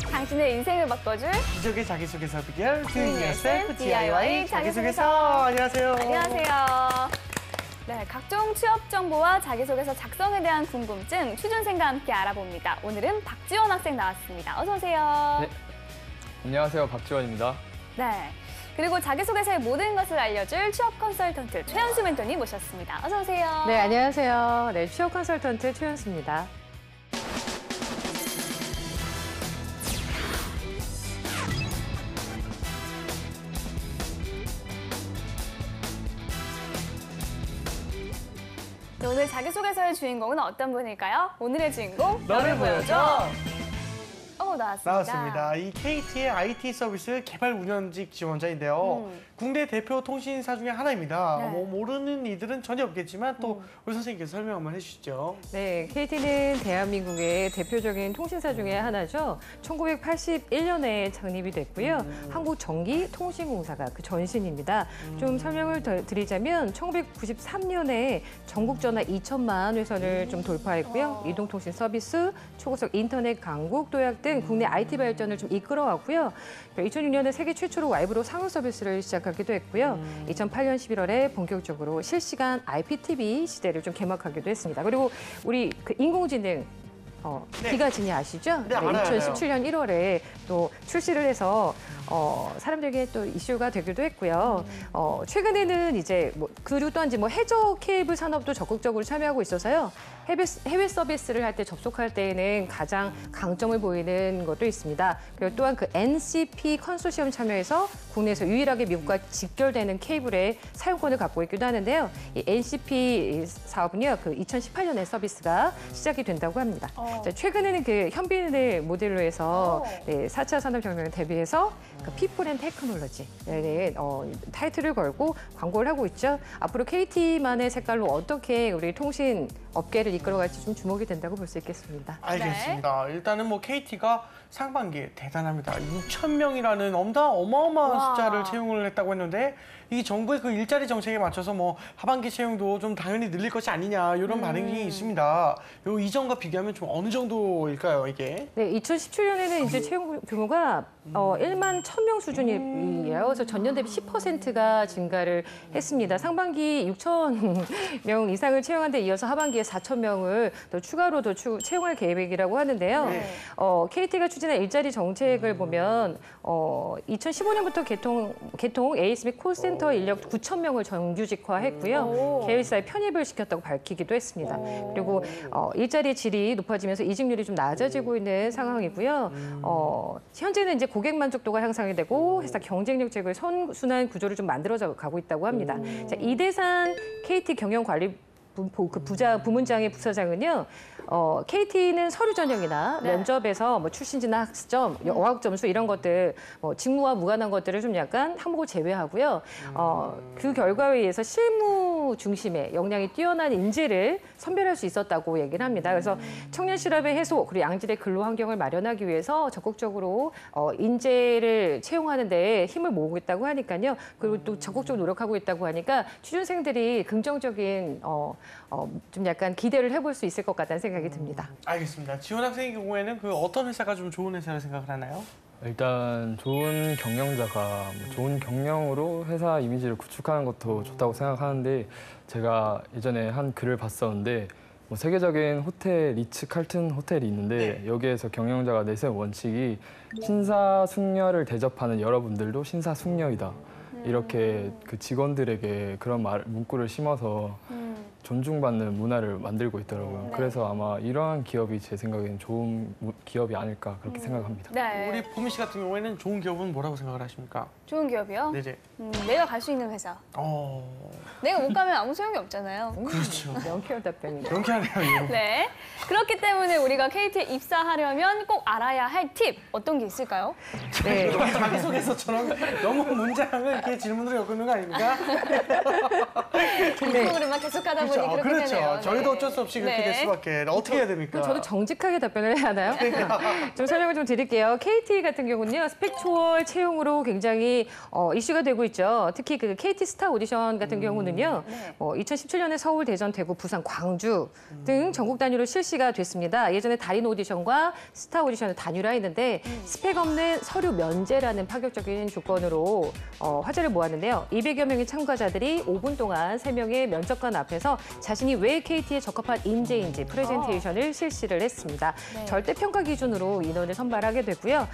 당신의 인생을 바꿔줄 기적의 자기소개서 비결 Doing 셀프 DIY 자기소개서. 안녕하세요. 안녕하세요. 네, 각종 취업 정보와 자기소개서 작성에 대한 궁금증 취준생과 함께 알아봅니다. 오늘은 박지원 학생 나왔습니다. 어서 오세요. 네. 안녕하세요. 박지원입니다. 네. 그리고 자기소개서의 모든 것을 알려줄 취업 컨설턴트 최현수 멘토님 모셨습니다. 어서 오세요. 네, 안녕하세요. 네, 취업 컨설턴트 최현수입니다. 네, 오늘 자기소개서의 주인공은 어떤 분일까요? 오늘의 주인공 너를 보여줘. 나왔습니다. 이 KT의 IT 서비스 개발 운영직 지원자인데요. 국내 대표 통신사 중에 하나입니다. 네. 뭐 모르는 이들은 전혀 없겠지만 또 우리 선생님께서 설명 한번 해주시죠. 네, KT는 대한민국의 대표적인 통신사 중에 하나죠. 1981년에 창립이 됐고요. 한국전기통신공사가 그 전신입니다. 좀 설명을 드리자면 1993년에 전국 전화 2천만 회선을 좀 돌파했고요. 이동통신 서비스, 초고속 인터넷 강국 도약 등 국내 IT 발전을 좀 이끌어왔고요. 2006년에 세계 최초로 와이브로 상용 서비스를 시작하기도 했고요. 2008년 11월에 본격적으로 실시간 IPTV 시대를 좀 개막하기도 했습니다. 그리고 우리 그 인공지능 네. 기가진이 아시죠? 네, 알아요. 2017년 1월에 또 출시를 해서 사람들에게 또 이슈가 되기도 했고요. 최근에는 이제 그리고 또한 이제 해저 케이블 산업도 적극적으로 참여하고 있어서요. 해외 서비스를 할 때 접속할 때에는 가장 강점을 보이는 것도 있습니다. 그리고 또한 그 NCP 컨소시엄 참여해서 국내에서 유일하게 미국과 직결되는 케이블의 사용권을 갖고 있기도 하는데요. 이 NCP 사업은요, 그 2018년에 서비스가 시작이 된다고 합니다. 자, 최근에는 그 현빈을 모델로 해서 4차 산업혁명을 대비해서 그 People and Technology 타이틀을 걸고 광고를 하고 있죠. 앞으로 KT만의 색깔로 어떻게 우리 통신 업계를 이끌어갈지 좀 주목이 된다고 볼 수 있겠습니다. 알겠습니다. 일단은 뭐 KT가 상반기에 대단합니다. 6,000명이라는 어마어마한 숫자를 채용을 했다고 했는데 이 정부의 그 일자리 정책에 맞춰서 뭐 하반기 채용도 좀 당연히 늘릴 것이 아니냐 이런 반응이 있습니다. 요 이전과 비교하면 좀 어느 정도일까요, 이게? 네, 2017년에는 이제 채용 규모가 1만 1,000명 수준이에요. 그래서 전년 대비 10%가 증가를 했습니다. 상반기 6,000명 이상을 채용한 데 이어서 하반기에 4,000명을 더 추가로 채용할 계획이라고 하는데요. 네. KT가 추진한 일자리 정책을 보면 2015년부터 개통 AS 및 콜센터 인력 9,000명을 정규직화했고요. 계열사에 편입을 시켰다고 밝히기도 했습니다. 그리고 일자리 질이 높아지면서 이직률이 좀 낮아지고 있는 상황이고요. 현재는 이제 고객 만족도가 향상이 되고 회사 경쟁력 제고의 선순환 구조를 좀 만들어져 가고 있다고 합니다. 자, 이대산 KT 경영관리 부문장의 부사장은요, KT는 서류 전형이나 면접에서 뭐 출신지나 학점, 어학 점수 이런 것들, 직무와 무관한 것들을 좀 약간 항목을 제외하고요. 그 결과에 의해서 실무 중심의 역량이 뛰어난 인재를 선별할 수 있었다고 얘기를 합니다. 그래서 청년 실업의 해소 그리고 양질의 근로 환경을 마련하기 위해서 적극적으로 인재를 채용하는 데 힘을 모으고 있다고 하니까요. 그리고 또 적극적으로 노력하고 있다고 하니까 취준생들이 긍정적인 좀 약간 기대를 해볼 수 있을 것 같다는 생각이 듭니다. 알겠습니다. 지원 학생의 경우에는 그 어떤 회사가 좀 좋은 회사를 생각을 하나요? 일단 좋은 경영자가 좋은 경영으로 회사 이미지를 구축하는 것도 좋다고 생각하는데 제가 예전에 한 글을 봤었는데 세계적인 호텔, 리츠 칼튼 호텔이 있는데 여기에서 경영자가 내세운 원칙이 신사숙녀를 대접하는 여러분들도 신사숙녀이다. 이렇게 그 직원들에게 그런 문구를 심어서 존중받는 문화를 만들고 있더라고요. 그래서 아마 이러한 기업이 제 생각엔 좋은 기업이 아닐까 그렇게 생각합니다. 네. 우리 보미 씨 같은 경우에는 좋은 기업은 뭐라고 생각을 하십니까? 좋은 기업이요? 네네. 내가 갈 수 있는 회사. 내가 못 가면 아무 소용이 없잖아요. 그렇죠. 명쾌한 답변입니다. 명쾌하네요. 네. 그렇기 때문에 우리가 KT에 입사하려면 꼭 알아야 할 팁 어떤 게 있을까요? 네. 자기소개서처럼 너무 문장을 이렇게 질문으로 엮는 거 아닙니까? 이 프로그램만 계속하다 보니까 답변이 그렇게 그렇죠. 되네요. 저희도 어쩔 수 없이 그렇게 네. 될 수밖에. 어떻게 해야 됩니까? 그럼 저도 정직하게 답변을 해야 하나요? 좀 설명을 좀 드릴게요. KT 같은 경우는요, 스펙 초월 채용으로 굉장히 이슈가 되고 있죠. 특히 그 KT 스타 오디션 같은 경우는요, 2017년에 서울, 대전, 대구, 부산, 광주 등 전국 단위로 실시가 됐습니다. 예전에 달인 오디션과 스타 오디션을 단일화했는데 스펙 없는 서류 면제라는 파격적인 조건으로 화제를 모았는데요. 200여 명의 참가자들이 5분 동안 3명의 면접관 앞에서 자신이 왜 KT에 적합한 인재인지 프레젠테이션을 실시를 했습니다. 네. 절대 평가 기준으로 인원을 선발하게 되고요.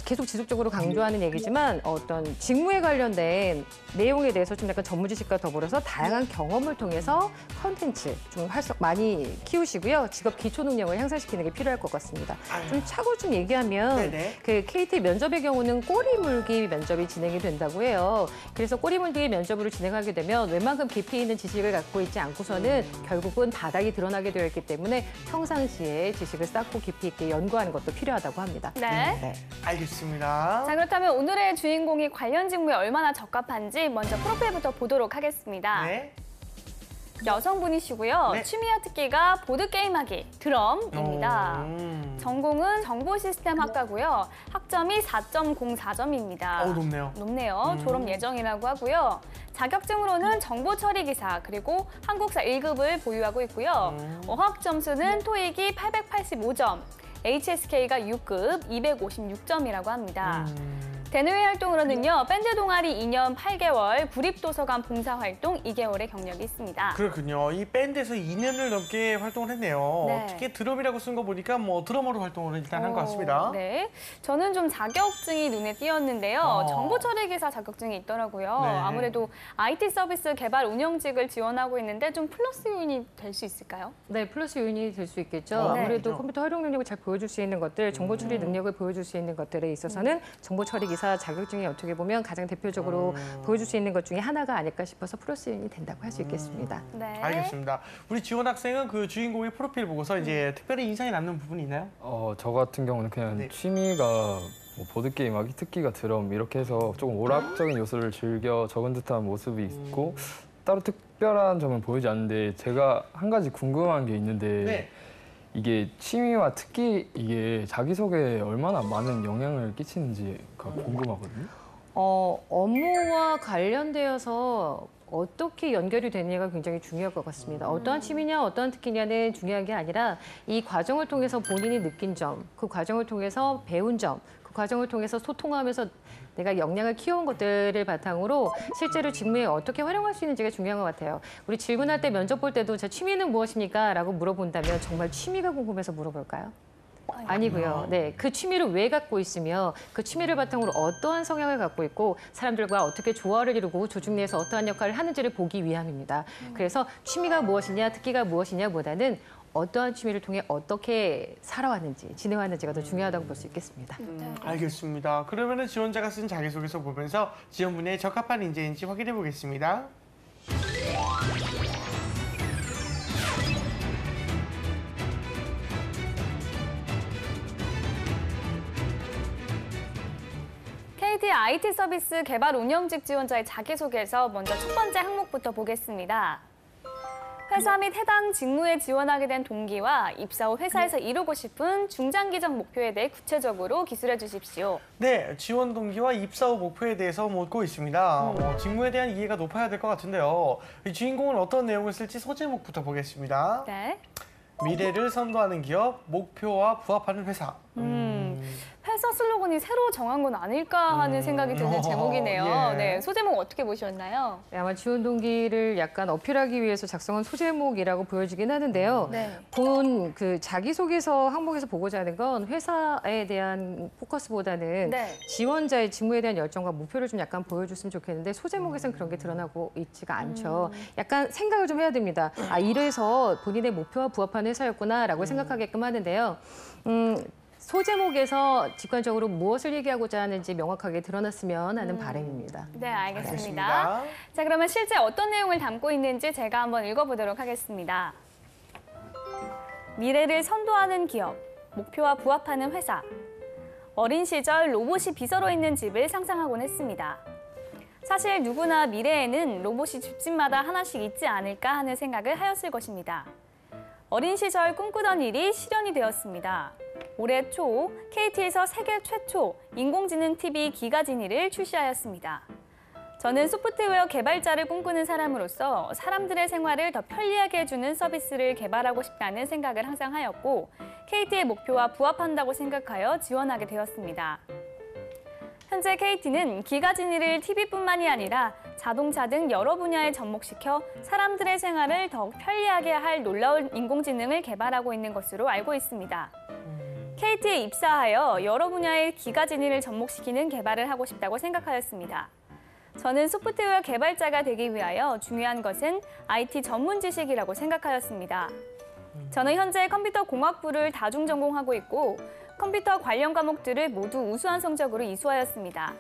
계속 지속적으로 강조하는 얘기지만 어떤 직무에 관련된 내용에 대해서 좀 약간 전문 지식과 더불어서 다양한 경험을 통해서 컨텐츠 좀 많이 키우시고요. 직업 기초 능력을 향상시키는 게 필요할 것 같습니다. 좀 차고 좀 얘기하면 네네. 그 KT 면접의 경우는 꼬리 물기 면접이 진행이 된다고 해요. 그래서 꼬리 물기 면접으로 진행하게 되면 웬만큼 깊이 있는 지식을 갖고 있지 않고서는 결국은 바닥이 드러나게 되어 있기 때문에 평상시에 지식을 쌓고 깊이 있게 연구하는 것도 필요하다고 합니다. 네. 알겠습니다. 자, 그렇다면 오늘의 주인공이 관련 직무에 얼마나 적합한지 먼저 프로필부터 보도록 하겠습니다. 네. 여성분이시고요. 네. 취미와 특기가 보드게임하기, 드럼입니다. 전공은 정보시스템학과고요. 학점이 4.04점입니다. 높네요. 높네요. 졸업 예정이라고 하고요. 자격증으로는 정보처리기사 그리고 한국사 1급을 보유하고 있고요. 어학 점수는 토익이 885점, HSK가 6급 256점이라고 합니다. 대내외 활동으로는요, 밴드 동아리 2년 8개월, 구립도서관 봉사활동 2개월의 경력이 있습니다. 그렇군요. 이 밴드에서 2년을 넘게 활동을 했네요. 네. 특히 드럼이라고 쓴 거 보니까 뭐 드러머로 활동을 일단 한 것 같습니다. 네, 저는 좀 자격증이 눈에 띄었는데요. 정보처리기사 자격증이 있더라고요. 네. 아무래도 IT 서비스 개발 운영직을 지원하고 있는데 좀 플러스 요인이 될 수 있을까요? 네, 플러스 요인이 될 수 있겠죠. 네. 아무래도 그렇죠. 컴퓨터 활용 능력을 잘 보여줄 수 있는 것들, 정보 처리 능력을 보여줄 수 있는 것들에 있어서는 정보 처리 기사 자격증이 어떻게 보면 가장 대표적으로 보여줄 수 있는 것 중에 하나가 아닐까 싶어서 플러스 요인이 된다고 할 수 있겠습니다. 네. 알겠습니다. 우리 지원 학생은 그 주인공의 프로필 보고서 이제 특별히 인상이 남는 부분이 있나요? 저 같은 경우는 그냥 네. 취미가 뭐 보드게임하기, 특기가 드럼 이렇게 해서 조금 오락적인 요소를 즐겨 적은 듯한 모습이 있고 따로 특별한 점은 보이지 않는데 제가 한 가지 궁금한 게 있는데 네. 이게 취미와 특기 이게 자기소개에 얼마나 많은 영향을 끼치는지가 궁금하거든요. 업무와 관련되어서 어떻게 연결이 되느냐가 굉장히 중요할 것 같습니다. 어떠한 취미냐, 어떠한 특기냐는 중요한 게 아니라 이 과정을 통해서 본인이 느낀 점, 그 과정을 통해서 배운 점, 그 과정을 통해서 소통하면서 내가 역량을 키워온 것들을 바탕으로 실제로 직무에 어떻게 활용할 수 있는지가 중요한 것 같아요. 우리 질문할 때 면접 볼 때도 제 취미는 무엇입니까? 라고 물어본다면 정말 취미가 궁금해서 물어볼까요? 아니고요. 네, 그 취미를 왜 갖고 있으며 그 취미를 바탕으로 어떠한 성향을 갖고 있고 사람들과 어떻게 조화를 이루고 조직 내에서 어떠한 역할을 하는지를 보기 위함입니다. 그래서 취미가 무엇이냐, 특기가 무엇이냐보다는 어떠한 취미를 통해 어떻게 살아왔는지, 지내왔는지가 더 중요하다고 볼 수 있겠습니다. 알겠습니다. 그러면은 지원자가 쓴 자기소개서 보면서 지원 분야에 적합한 인재인지 확인해 보겠습니다. KT IT 서비스 개발 운영직 지원자의 자기소개에서 먼저 첫 번째 항목부터 보겠습니다. 회사 및 해당 직무에 지원하게 된 동기와 입사 후 회사에서 이루고 싶은 중장기적 목표에 대해 구체적으로 기술해 주십시오. 네, 지원 동기와 입사 후 목표에 대해서 묻고 있습니다. 직무에 대한 이해가 높아야 될 것 같은데요. 이 주인공은 어떤 내용을 쓸지 소제목부터 보겠습니다. 네. 미래를 선도하는 기업, 목표와 부합하는 회사. 회사 슬로건이 새로 정한 건 아닐까 하는 생각이 드는 제목이네요. 예. 네, 소제목 어떻게 보셨나요? 네, 아마 지원 동기를 약간 어필하기 위해서 작성한 소제목이라고 보여지긴 하는데요. 네. 본 그 자기소개서 항목에서 보고자 하는 건 회사에 대한 포커스보다는 네. 지원자의 직무에 대한 열정과 목표를 좀 약간 보여줬으면 좋겠는데 소제목에서는 그런 게 드러나고 있지가 않죠. 약간 생각을 좀 해야 됩니다. 아, 이래서 본인의 목표와 부합하는 회사였구나라고 생각하게끔 하는데요. 소제목에서 직관적으로 무엇을 얘기하고자 하는지 명확하게 드러났으면 하는 바람입니다. 네, 알겠습니다. 알겠습니다. 자, 그러면 실제 어떤 내용을 담고 있는지 제가 한번 읽어보도록 하겠습니다. 미래를 선도하는 기업, 목표와 부합하는 회사. 어린 시절 로봇이 비서로 있는 집을 상상하곤 했습니다. 사실 누구나 미래에는 로봇이 집집마다 하나씩 있지 않을까 하는 생각을 하였을 것입니다. 어린 시절 꿈꾸던 일이 실현이 되었습니다. 올해 초 KT에서 세계 최초 인공지능 TV 기가지니를 출시하였습니다. 저는 소프트웨어 개발자를 꿈꾸는 사람으로서 사람들의 생활을 더 편리하게 해주는 서비스를 개발하고 싶다는 생각을 항상 하였고 KT의 목표와 부합한다고 생각하여 지원하게 되었습니다. 현재 KT는 기가지니를 TV뿐만이 아니라 자동차 등 여러 분야에 접목시켜 사람들의 생활을 더욱 편리하게 할 놀라운 인공지능을 개발하고 있는 것으로 알고 있습니다. KT에 입사하여 여러 분야의 기가지니를 접목시키는 개발을 하고 싶다고 생각하였습니다. 저는 소프트웨어 개발자가 되기 위하여 중요한 것은 IT 전문 지식이라고 생각하였습니다. 저는 현재 컴퓨터 공학부를 다중 전공하고 있고 컴퓨터 관련 과목들을 모두 우수한 성적으로 이수하였습니다.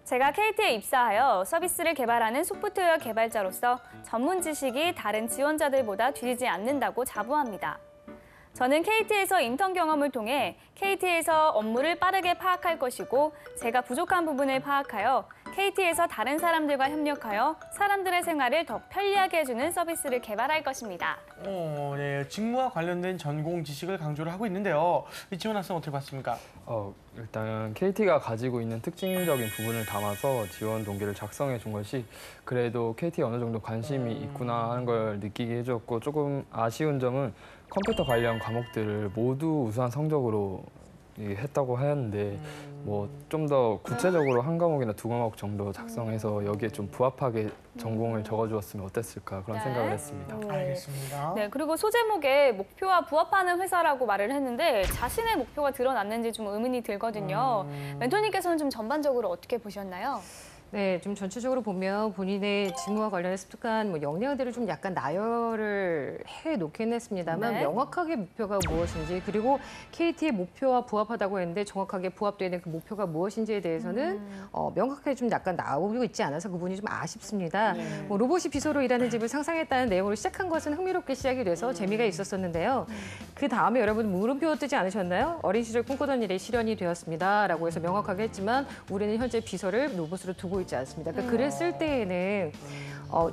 제가 KT에 입사하여 서비스를 개발하는 소프트웨어 개발자로서 전문 지식이 다른 지원자들보다 뒤지지 않는다고 자부합니다. 저는 KT에서 인턴 경험을 통해 KT에서 업무를 빠르게 파악할 것이고 제가 부족한 부분을 파악하여 KT에서 다른 사람들과 협력하여 사람들의 생활을 더 편리하게 해주는 서비스를 개발할 것입니다. 네, 직무와 관련된 전공 지식을 강조를 하고 있는데요. 이지원 학생 어떻게 봤습니까? 일단 KT가 가지고 있는 특징적인 부분을 담아서 지원 동기를 작성해 준 것이 그래도 KT에 어느 정도 관심이 있구나 하는 걸 느끼게 해줬고 조금 아쉬운 점은 컴퓨터 관련 과목들을 모두 우수한 성적으로 했다고 하였는데 뭐 좀 더 구체적으로 한 과목이나 두 과목 정도 작성해서 여기에 좀 부합하게 전공을 적어주었으면 어땠을까 그런 생각을 했습니다. 알겠습니다. 네, 그리고 소제목에 목표와 부합하는 회사라고 말을 했는데 자신의 목표가 드러났는지 좀 의문이 들거든요. 멘토님께서는 좀 전반적으로 어떻게 보셨나요? 네, 좀 전체적으로 보면 본인의 직무와 관련해 습득한 역량들을 좀 약간 나열을 해놓긴 했습니다만 네. 명확하게 목표가 무엇인지 그리고 KT의 목표와 부합하다고 했는데 정확하게 부합되는 그 목표가 무엇인지에 대해서는 명확하게 좀 약간 나오고 있지 않아서 그 부분이 좀 아쉽습니다. 로봇이 비서로 일하는 집을 상상했다는 내용으로 시작한 것은 흥미롭게 시작이 돼서 재미가 있었었는데요. 그 다음에 여러분 물음표 뜨지 않으셨나요? 어린 시절 꿈꾸던 일이 실현이 되었습니다. 라고 해서 명확하게 했지만 우리는 현재 비서를 로봇으로 두고 있지 않습니다. 그러니까 글을 쓸 때에는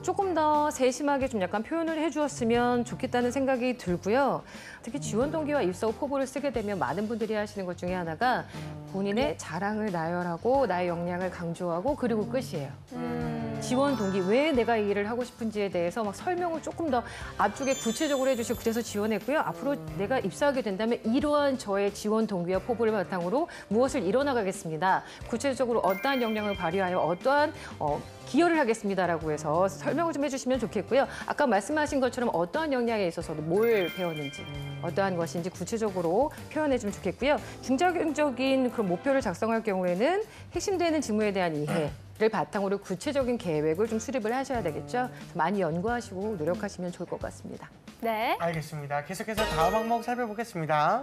조금 더 세심하게 좀 약간 표현을 해주었으면 좋겠다는 생각이 들고요. 특히 지원 동기와 입사 후 포부를 쓰게 되면 많은 분들이 하시는 것 중에 하나가 본인의 자랑을 나열하고 나의 역량을 강조하고 그리고 끝이에요. 지원 동기, 왜 내가 이 일을 하고 싶은지에 대해서 막 설명을 조금 더 앞쪽에 구체적으로 해주시고 그래서 지원했고요. 앞으로 내가 입사하게 된다면 이러한 저의 지원 동기와 포부를 바탕으로 무엇을 이뤄나가겠습니다. 구체적으로 어떠한 역량을 발휘하여 어떠한 기여를 하겠습니다라고 해서 설명을 좀 해주시면 좋겠고요. 아까 말씀하신 것처럼 어떠한 역량에 있어서도 뭘 배웠는지, 어떠한 것인지 구체적으로 표현해주면 좋겠고요. 중장기적인 그런 목표를 작성할 경우에는 핵심되는 직무에 대한 이해를 바탕으로 구체적인 계획을 좀 수립을 하셔야 되겠죠. 많이 연구하시고 노력하시면 좋을 것 같습니다. 네. 알겠습니다. 계속해서 다음 항목 살펴보겠습니다.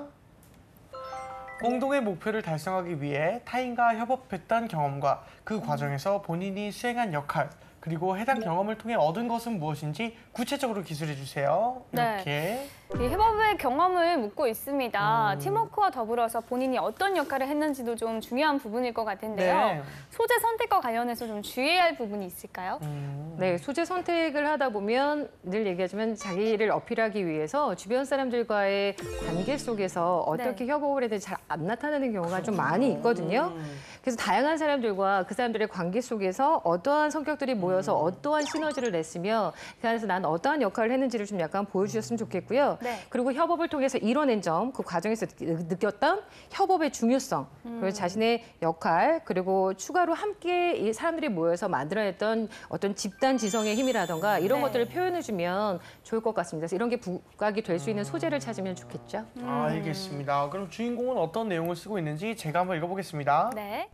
공동의 목표를 달성하기 위해 타인과 협업했던 경험과 그 과정에서 본인이 수행한 역할, 그리고 해당 경험을 통해 얻은 것은 무엇인지 구체적으로 기술해 주세요. 이렇게. 이 협업의 경험을 묻고 있습니다. 팀워크와 더불어서 본인이 어떤 역할을 했는지도 좀 중요한 부분일 것 같은데요. 네. 소재 선택과 관련해서 좀 주의해야 할 부분이 있을까요? 네, 소재 선택을 하다 보면 늘 얘기하지만 자기를 어필하기 위해서 주변 사람들과의 관계 속에서 어떻게 협업을 해야 되는지 잘 안 나타나는 경우가 좀 많이 있거든요. 그래서 다양한 사람들과 그 사람들의 관계 속에서 어떠한 성격들이 모여서 어떠한 시너지를 냈으며 그 안에서 난 어떠한 역할을 했는지를 좀 약간 보여주셨으면 좋겠고요. 네. 그리고 협업을 통해서 이뤄낸 점, 그 과정에서 느꼈던 협업의 중요성, 그리고 자신의 역할, 그리고 추가로 함께 이 사람들이 모여서 만들어냈던 어떤 집단 지성의 힘이라던가 이런 것들을 표현해주면 좋을 것 같습니다. 그래서 이런 게 부각이 될 수 있는 소재를 찾으면 좋겠죠. 알겠습니다. 그럼 주인공은 어떤 내용을 쓰고 있는지 제가 한번 읽어보겠습니다. 네.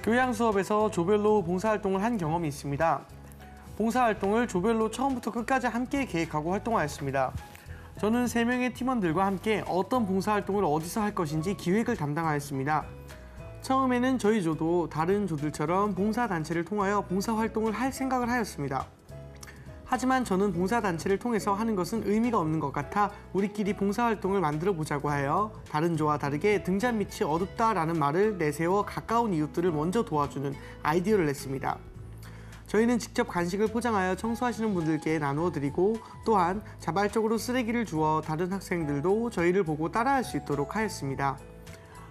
교양 수업에서 조별로 봉사활동을 한 경험이 있습니다. 봉사활동을 조별로 처음부터 끝까지 함께 계획하고 활동하였습니다. 저는 3명의 팀원들과 함께 어떤 봉사활동을 어디서 할 것인지 기획을 담당하였습니다. 처음에는 저희 조도 다른 조들처럼 봉사단체를 통하여 봉사활동을 할 생각을 하였습니다. 하지만 저는 봉사단체를 통해서 하는 것은 의미가 없는 것 같아 우리끼리 봉사활동을 만들어 보자고 하여 다른 조와 다르게 등잔 밑이 어둡다라는 말을 내세워 가까운 이웃들을 먼저 도와주는 아이디어를 냈습니다. 저희는 직접 간식을 포장하여 청소하시는 분들께 나누어 드리고 또한 자발적으로 쓰레기를 주워 다른 학생들도 저희를 보고 따라할 수 있도록 하였습니다.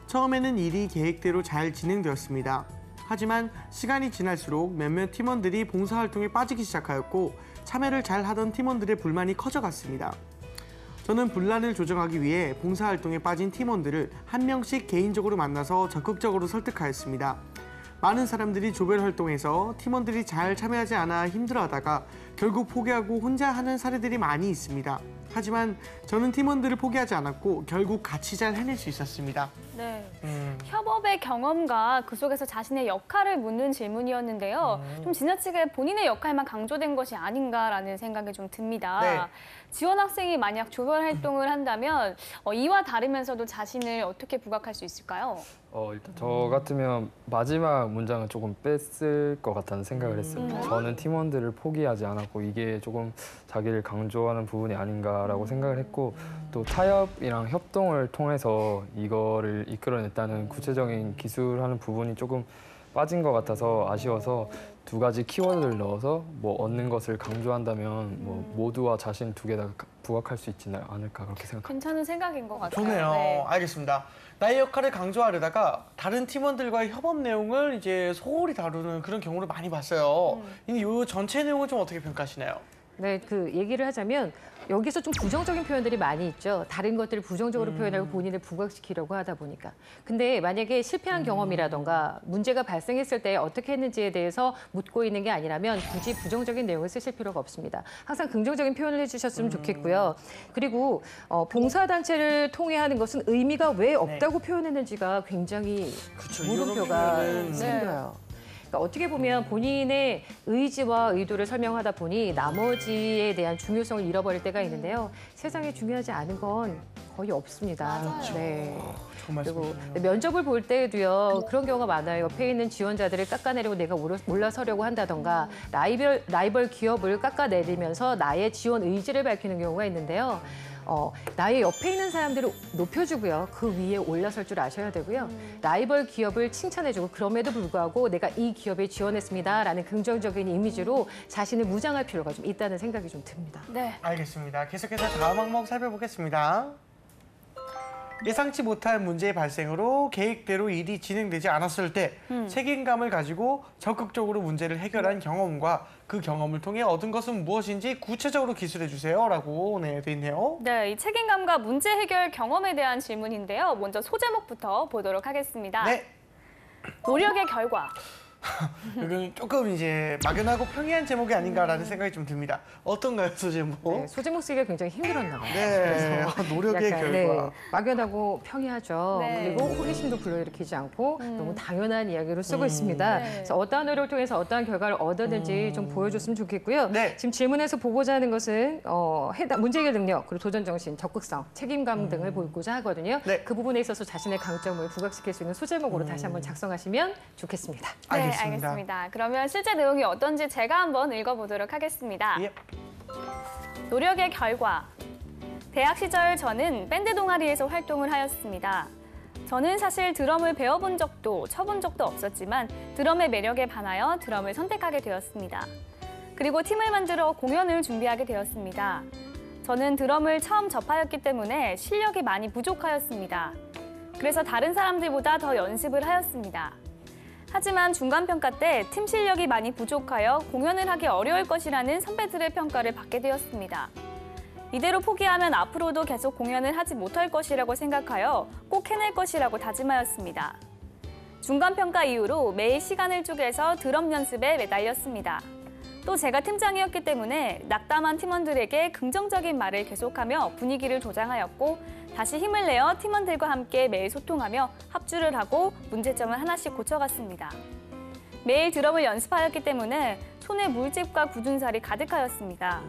처음에는 일이 계획대로 잘 진행되었습니다. 하지만 시간이 지날수록 몇몇 팀원들이 봉사활동에 빠지기 시작하였고 참여를 잘 하던 팀원들의 불만이 커져갔습니다. 저는 분란을 조정하기 위해 봉사활동에 빠진 팀원들을 한 명씩 개인적으로 만나서 적극적으로 설득하였습니다. 많은 사람들이 조별 활동에서 팀원들이 잘 참여하지 않아 힘들어하다가 결국 포기하고 혼자 하는 사례들이 많이 있습니다. 하지만 저는 팀원들을 포기하지 않았고 결국 같이 잘 해낼 수 있었습니다. 네. 협업의 경험과 그 속에서 자신의 역할을 묻는 질문이었는데요. 좀 지나치게 본인의 역할만 강조된 것이 아닌가라는 생각이 좀 듭니다. 네. 지원 학생이 만약 조별 활동을 한다면 이와 다르면서도 자신을 어떻게 부각할 수 있을까요? 일단 저 같으면 마지막 문장은 조금 뺐을 것 같다는 생각을 했어요. 저는 팀원들을 포기하지 않았고 이게 조금 자기를 강조하는 부분이 아닌가라고 생각을 했고 또 타협이랑 협동을 통해서 이거를 이끌어냈다는 구체적인 기술하는 부분이 조금 빠진 것 같아서 아쉬워서 두 가지 키워드를 넣어서 뭐 얻는 것을 강조한다면 뭐 모두와 자신 두 개 다 부각할 수 있지 않을까 그렇게 생각합니다. 괜찮은 생각인 것 같아요. 좋네요. 네. 알겠습니다. 나의 역할을 강조하려다가 다른 팀원들과의 협업 내용을 이제 소홀히 다루는 그런 경우를 많이 봤어요. 이 전체 내용을 좀 어떻게 평가하시나요? 네, 그 얘기를 하자면 여기서 좀 부정적인 표현들이 많이 있죠. 다른 것들을 부정적으로 표현하고 본인을 부각시키려고 하다 보니까. 근데 만약에 실패한 경험이라던가 문제가 발생했을 때 어떻게 했는지에 대해서 묻고 있는 게 아니라면 굳이 부정적인 내용을 쓰실 필요가 없습니다. 항상 긍정적인 표현을 해주셨으면 좋겠고요. 그리고 봉사단체를 통해 하는 것은 의미가 왜 없다고 표현했는지가 굉장히 그쵸, 물음표가 이런 표현은 생겨요. 그러니까 어떻게 보면 본인의 의지와 의도를 설명하다 보니 나머지에 대한 중요성을 잃어버릴 때가 있는데요. 세상에 중요하지 않은 건 거의 없습니다. 맞아요. 네. 정말 그리고 면접을 볼 때도요. 그런 경우가 많아요. 옆에 있는 지원자들을 깎아내리고 내가 올라서려고 한다던가 라이벌 기업을 깎아내리면서 나의 지원 의지를 밝히는 경우가 있는데요. 나의 옆에 있는 사람들을 높여주고요. 그 위에 올라설 줄 아셔야 되고요. 라이벌 기업을 칭찬해주고 그럼에도 불구하고 내가 이 기업에 지원했습니다라는 긍정적인 이미지로 자신을 무장할 필요가 좀 있다는 생각이 좀 듭니다. 네. 알겠습니다. 계속해서 다음 항목 살펴보겠습니다. 예상치 못한 문제의 발생으로 계획대로 일이 진행되지 않았을 때 책임감을 가지고 적극적으로 문제를 해결한 경험과 그 경험을 통해 얻은 것은 무엇인지 구체적으로 기술해 주세요라고 돼 있네요. 네, 이 책임감과 문제 해결 경험에 대한 질문인데요. 먼저 소제목부터 보도록 하겠습니다. 네. 노력의 결과. 이건 조금 이제 막연하고 평이한 제목이 아닌가라는 생각이 좀 듭니다. 어떤가요, 소제목? 네, 소제목 쓰기가 굉장히 힘들었나 봐요. 네, 노력의 약간, 결과. 네, 막연하고 평이하죠. 네. 그리고 호기심도 불러일으키지 않고 너무 당연한 이야기로 쓰고 있습니다. 네. 그래서 어떠한 노력을 통해서 어떠한 결과를 얻었는지 좀 보여줬으면 좋겠고요. 네. 지금 질문에서 보고자 하는 것은 문제 해결 능력, 그리고 도전 정신, 적극성, 책임감 등을 보고자 하거든요. 네. 그 부분에 있어서 자신의 강점을 부각시킬 수 있는 소제목으로 다시 한번 작성하시면 좋겠습니다. 네, 알겠습니다. 알겠습니다. 그러면 실제 내용이 어떤지 제가 한번 읽어보도록 하겠습니다. 예. 노력의 결과. 대학 시절 저는 밴드 동아리에서 활동을 하였습니다. 저는 사실 드럼을 배워본 적도 쳐본 적도 없었지만 드럼의 매력에 반하여 드럼을 선택하게 되었습니다. 그리고 팀을 만들어 공연을 준비하게 되었습니다. 저는 드럼을 처음 접하였기 때문에 실력이 많이 부족하였습니다. 그래서 다른 사람들보다 더 연습을 하였습니다. 하지만 중간평가 때 팀 실력이 많이 부족하여 공연을 하기 어려울 것이라는 선배들의 평가를 받게 되었습니다. 이대로 포기하면 앞으로도 계속 공연을 하지 못할 것이라고 생각하여 꼭 해낼 것이라고 다짐하였습니다. 중간평가 이후로 매일 시간을 쪼개서 드럼 연습에 매달렸습니다. 또 제가 팀장이었기 때문에 낙담한 팀원들에게 긍정적인 말을 계속하며 분위기를 조장하였고 다시 힘을 내어 팀원들과 함께 매일 소통하며 합주를 하고 문제점을 하나씩 고쳐갔습니다. 매일 드럼을 연습하였기 때문에 손에 물집과 굳은 살이 가득하였습니다.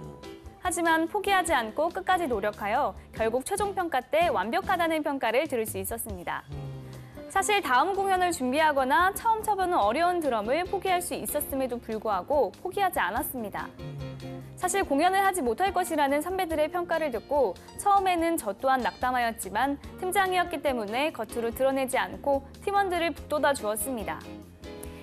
하지만 포기하지 않고 끝까지 노력하여 결국 최종 평가 때 완벽하다는 평가를 들을 수 있었습니다. 사실 다음 공연을 준비하거나 처음 쳐보는 어려운 드럼을 포기할 수 있었음에도 불구하고 포기하지 않았습니다. 사실 공연을 하지 못할 것이라는 선배들의 평가를 듣고 처음에는 저 또한 낙담하였지만 팀장이었기 때문에 겉으로 드러내지 않고 팀원들을 북돋아 주었습니다.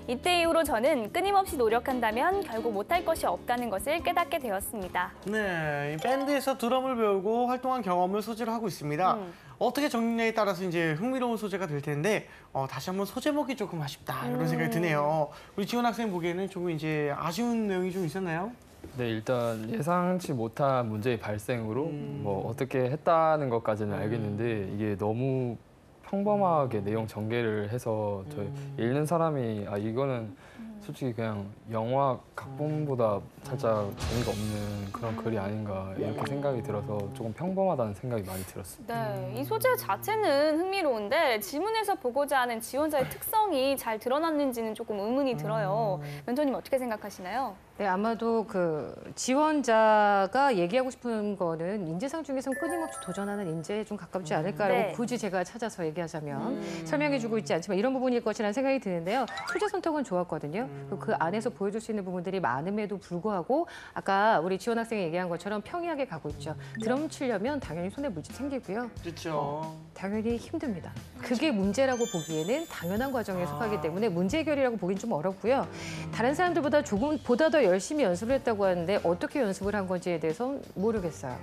이때 이후로 저는 끊임없이 노력한다면 결국 못할 것이 없다는 것을 깨닫게 되었습니다. 네, 이 밴드에서 드럼을 배우고 활동한 경험을 소재로 하고 있습니다. 어떻게 적느냐에 따라서 이제 흥미로운 소재가 될 텐데 다시 한번 소제목이 조금 아쉽다 이런 생각이 드네요. 우리 지원 학생 보기에는 조금 이제 아쉬운 내용이 좀 있었나요? 네, 일단 예상치 못한 문제의 발생으로 뭐 어떻게 했다는 것까지는 알겠는데 이게 너무 평범하게 내용 전개를 해서 저희 읽는 사람이 이거는 솔직히 그냥 영화 각본보다 살짝 재미가 없는 그런 글이 아닌가 이렇게 생각이 들어서 조금 평범하다는 생각이 많이 들었습니다. 네, 이 소재 자체는 흥미로운데 지문에서 보고자 하는 지원자의 특성이 잘 드러났는지는 조금 의문이 들어요. 멘토님 어떻게 생각하시나요? 네, 아마도 그 지원자가 얘기하고 싶은 거는 인재상 중에서 끊임없이 도전하는 인재에 좀 가깝지 않을까라고 네. 굳이 제가 찾아서 얘기하자면 설명해주고 있지 않지만 이런 부분일 것이라는 생각이 드는데요. 소재 선택은 좋았거든요. 그리고 그 안에서 보여줄 수 있는 부분들이 많음에도 불구하고 아까 우리 지원 학생이 얘기한 것처럼 평이하게 가고 있죠. 드럼 치려면 당연히 손에 물집 생기고요. 그렇죠. 당연히 힘듭니다. 그게 문제라고 보기에는 당연한 과정에 속하기 때문에 문제 해결이라고 보기는 좀 어렵고요. 다른 사람들보다 보다 더 열심히 연습을 했다고 하는데 어떻게 연습을 한 건지에 대해서는 모르겠어요.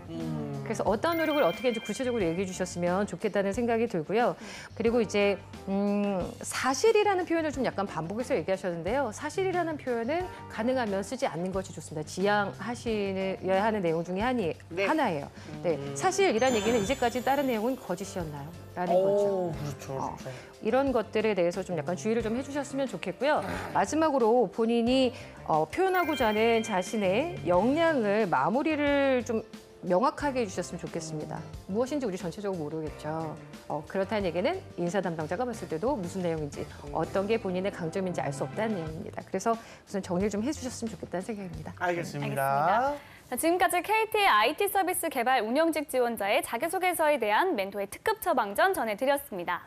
그래서 어떤 노력을 어떻게 했는지 구체적으로 얘기해 주셨으면 좋겠다는 생각이 들고요. 그리고 이제 사실이라는 표현을 좀 약간 반복해서 얘기하셨는데요. 사실이라는 표현은 가능하면 쓰지 않는 것이 좋습니다. 지양하셔야 하는 내용 중에 하나예요. 네, 사실이란 얘기는 이제까지 다른 내용은 거짓이었나요? 라는 거죠. 그렇죠. 이런 것들에 대해서 좀 약간 주의를 좀 해주셨으면 좋겠고요. 마지막으로 본인이 표현하고자 하는 자신의 역량을 마무리를 좀 명확하게 해주셨으면 좋겠습니다. 무엇인지 우리 전체적으로 모르겠죠. 그렇다는 얘기는 인사 담당자가 봤을 때도 무슨 내용인지 어떤 게 본인의 강점인지 알 수 없다는 내용입니다. 그래서 우선 정리를 좀 해주셨으면 좋겠다는 생각입니다. 알겠습니다. 자, 지금까지 KT의 IT 서비스 개발 운영직 지원자의 자기소개서에 대한 멘토의 특급 처방전 전해드렸습니다.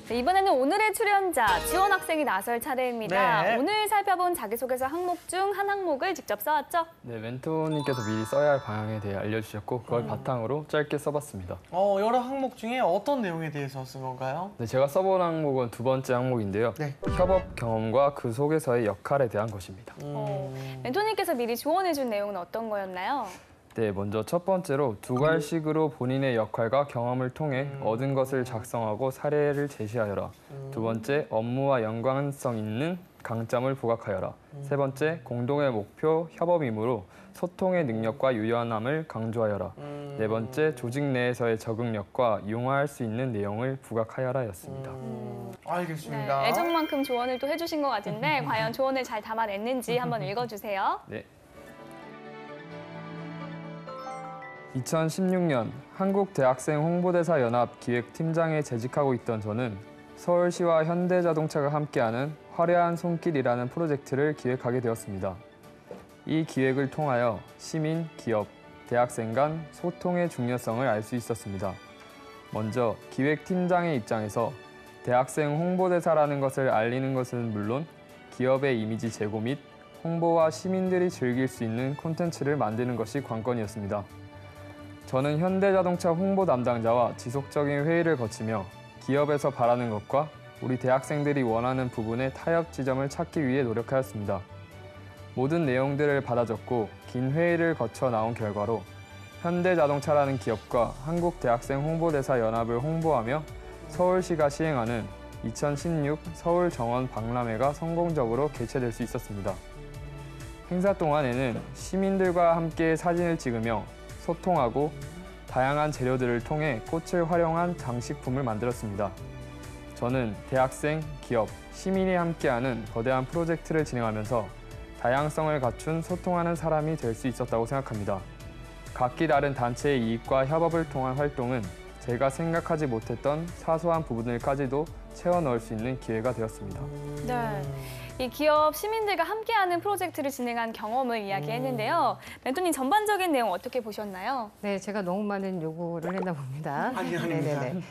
네, 이번에는 오늘의 출연자, 지원 학생이 나설 차례입니다. 네. 오늘 살펴본 자기소개서 항목 중 한 항목을 직접 써왔죠? 네, 멘토님께서 미리 써야 할 방향에 대해 알려주셨고 그걸 바탕으로 짧게 써봤습니다. 여러 항목 중에 어떤 내용에 대해서 쓴 건가요? 네, 제가 써본 항목은 두 번째 항목인데요. 네. 협업 경험과 그 속에서의 역할에 대한 것입니다. 멘토님께서 미리 조언해준 내용은 어떤 거였나요? 네, 먼저 첫 번째로 두 갈식으로 본인의 역할과 경험을 통해 얻은 것을 작성하고 사례를 제시하여라. 두 번째, 업무와 연관성 있는 강점을 부각하여라. 세 번째, 공동의 목표, 협업이므로 소통의 능력과 유연함을 강조하여라. 네 번째, 조직 내에서의 적응력과 융화할 수 있는 내용을 부각하여라였습니다. 알겠습니다. 네, 애정만큼 조언을 또 해주신 것 같은데 과연 조언을 잘 담아냈는지 한번 읽어주세요. 네. 2016년 한국대학생 홍보대사 연합 기획팀장에 재직하고 있던 저는 서울시와 현대자동차가 함께하는 화려한 손길이라는 프로젝트를 기획하게 되었습니다. 이 기획을 통하여 시민, 기업, 대학생 간 소통의 중요성을 알 수 있었습니다. 먼저 기획팀장의 입장에서 대학생 홍보대사라는 것을 알리는 것은 물론 기업의 이미지 제고 및 홍보와 시민들이 즐길 수 있는 콘텐츠를 만드는 것이 관건이었습니다. 저는 현대자동차 홍보 담당자와 지속적인 회의를 거치며 기업에서 바라는 것과 우리 대학생들이 원하는 부분의 타협 지점을 찾기 위해 노력하였습니다. 모든 내용들을 받아 적고 긴 회의를 거쳐 나온 결과로 현대자동차라는 기업과 한국대학생 홍보대사 연합을 홍보하며 서울시가 시행하는 2016 서울정원 박람회가 성공적으로 개최될 수 있었습니다. 행사 동안에는 시민들과 함께 사진을 찍으며 소통하고 다양한 재료들을 통해 꽃을 활용한 장식품을 만들었습니다. 저는 대학생, 기업, 시민이 함께하는 거대한 프로젝트를 진행하면서 다양성을 갖춘 소통하는 사람이 될 수 있었다고 생각합니다. 각기 다른 단체의 이익과 협업을 통한 활동은 제가 생각하지 못했던 사소한 부분들까지도 채워 넣을 수 있는 기회가 되었습니다. 네. 이 기업 시민들과 함께하는 프로젝트를 진행한 경험을 이야기했는데요. 멘토님 전반적인 내용 어떻게 보셨나요? 네, 제가 너무 많은 요구를 했나 봅니다. 아닙니다. 네네네.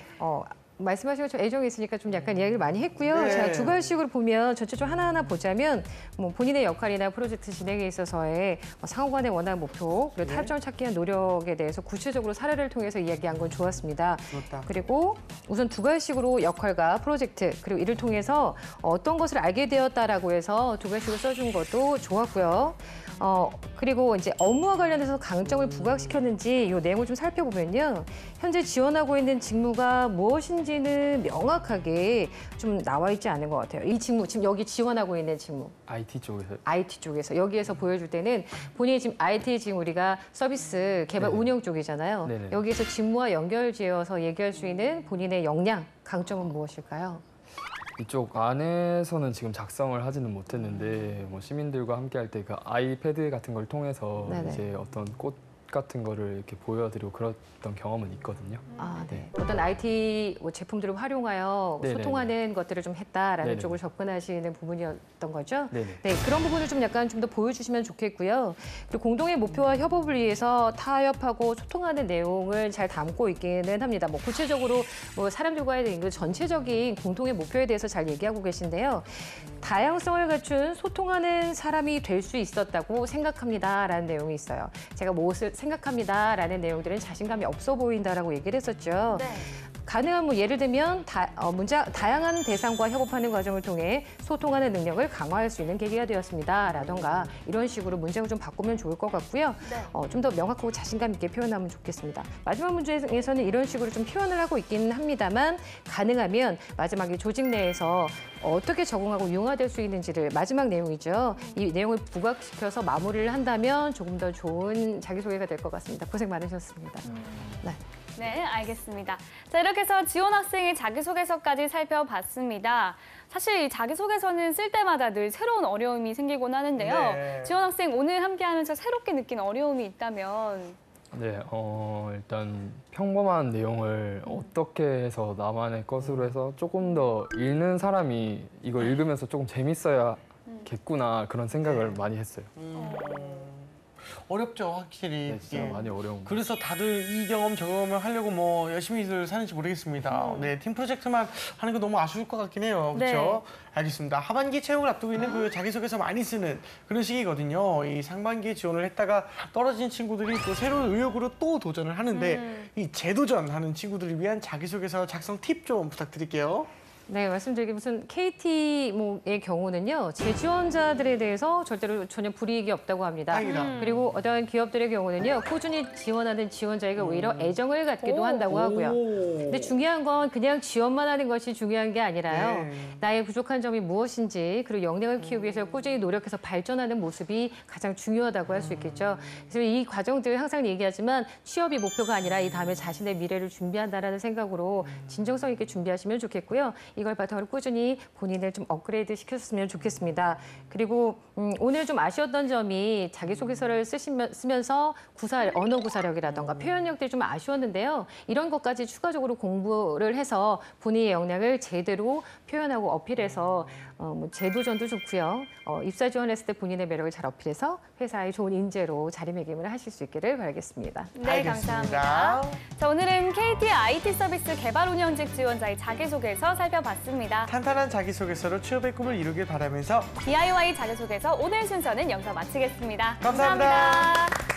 말씀하신 것처럼 애정이 있으니까 좀 약간 이야기를 많이 했고요. 네. 자, 두 가지씩으로 보면 전체적으로 하나하나 보자면 뭐 본인의 역할이나 프로젝트 진행에 있어서의 상호 간의 원하는 목표, 그리고 타협점을 찾기 위한 노력에 대해서 구체적으로 사례를 통해서 이야기한 건 좋았습니다. 좋다. 그리고 우선 두 가지씩으로 역할과 프로젝트, 그리고 이를 통해서 어떤 것을 알게 되었다라고 해서 두 가지씩으로 써준 것도 좋았고요. 그리고 이제 업무와 관련해서 강점을 부각시켰는지 이 내용을 좀 살펴보면요. 현재 지원하고 있는 직무가 무엇인지는 명확하게 좀 나와 있지 않은 것 같아요. 이 직무, 지금 여기 지원하고 있는 직무. IT 쪽에서 IT 쪽에서 여기에서 보여줄 때는 본인이 지금 IT 지금 우리가 서비스 개발 네네. 운영 쪽이잖아요. 네네. 여기에서 직무와 연결지어서 얘기할 수 있는 본인의 역량, 강점은 무엇일까요? 이쪽 안에서는 지금 작성을 하지는 못했는데 뭐 시민들과 함께할 때 그 아이패드 같은 걸 통해서 네네. 이제 어떤 꽃 같은 거를 이렇게 보여드리고 그랬던 경험은 있거든요. 아, 네. 어떤 IT 제품들을 활용하여 네네네. 소통하는 것들을 좀 했다라는 네네. 쪽으로 접근하시는 부분이었던 거죠? 네네. 네, 그런 부분을 좀 약간 좀 더 보여주시면 좋겠고요. 그리고 공동의 목표와 협업을 위해서 타협하고 소통하는 내용을 잘 담고 있기는 합니다. 뭐 구체적으로 뭐 사람들과의 그 전체적인 공동의 목표에 대해서 잘 얘기하고 계신데요. 다양성을 갖춘 소통하는 사람이 될 수 있었다고 생각합니다라는 내용이 있어요. 제가 무엇을 생각합니다라는 내용들은 자신감이 없어 보인다라고 얘기를 했었죠. 네. 가능한 뭐 예를 들면 다양한 대상과 협업하는 과정을 통해 소통하는 능력을 강화할 수 있는 계기가 되었습니다. 이런 식으로 문장을 좀 바꾸면 좋을 것 같고요. 네. 좀 더 명확하고 자신감 있게 표현하면 좋겠습니다. 마지막 문제에서는 이런 식으로 좀 표현을 하고 있기는 합니다만 가능하면 마지막에 조직 내에서 어떻게 적응하고 융화될 수 있는지를 마지막 내용이죠. 이 내용을 부각시켜서 마무리를 한다면 조금 더 좋은 자기소개가 될 것 같습니다. 고생 많으셨습니다. 네. 네, 알겠습니다. 자, 이렇게 해서 지원 학생의 자기소개서까지 살펴봤습니다. 사실 이 자기소개서는 쓸 때마다 늘 새로운 어려움이 생기곤 하는데요. 네. 지원 학생 오늘 함께하면서 새롭게 느낀 어려움이 있다면? 네, 일단 평범한 내용을 어떻게 해서 나만의 것으로 해서 조금 더 읽는 사람이 이걸 읽으면서 조금 재밌어야겠구나 그런 생각을 많이 했어요. 어렵죠, 확실히. 네, 진짜 예. 많이 어려운. 그래서 다들 이 경험 저 경험을 하려고 뭐 열심히들 사는지 모르겠습니다. 네, 팀 프로젝트만 하는 거 너무 아쉬울 것 같긴 해요. 그렇죠? 알겠습니다. 하반기 채용을 앞두고 있는 그 자기소개서 많이 쓰는 그런 시기거든요. 이 상반기에 지원을 했다가 떨어진 친구들이 또 새로운 의욕으로 또 도전을 하는데 이 재도전하는 친구들을 위한 자기소개서 작성 팁 좀 부탁드릴게요. 네, 말씀드리기 무슨 KT의 경우는요, 재지원자들에 대해서 절대로 전혀 불이익이 없다고 합니다. 다행이다. 그리고 어떤 기업들의 경우는요, 꾸준히 지원하는 지원자에게 오히려 애정을 갖기도 한다고 하고요. 근데 중요한 건 그냥 지원만 하는 것이 중요한 게 아니라요. 네. 나의 부족한 점이 무엇인지, 그리고 역량을 키우기 위해서 꾸준히 노력해서 발전하는 모습이 가장 중요하다고 할 수 있겠죠. 그래서 이 과정들 항상 얘기하지만 취업이 목표가 아니라 이 다음에 자신의 미래를 준비한다라는 생각으로 진정성 있게 준비하시면 좋겠고요. 이걸 바탕으로 꾸준히 본인을 좀 업그레이드 시켰으면 좋겠습니다. 그리고 오늘 좀 아쉬웠던 점이 자기소개서를 쓰면서 언어 구사력이라던가 표현력들이 좀 아쉬웠는데요. 이런 것까지 추가적으로 공부를 해서 본인의 역량을 제대로 표현하고 어필해서 재도전도 좋고요. 입사 지원했을 때 본인의 매력을 잘 어필해서 회사의 좋은 인재로 자리매김을 하실 수 있기를 바라겠습니다. 네, 알겠습니다. 감사합니다. 자, 오늘은 KT IT 서비스 개발 운영직 지원자의 자기소개서 살펴봤습니다. 탄탄한 자기소개서로 취업의 꿈을 이루길 바라면서 DIY 자기소개서 오늘 순서는 여기서 마치겠습니다. 감사합니다.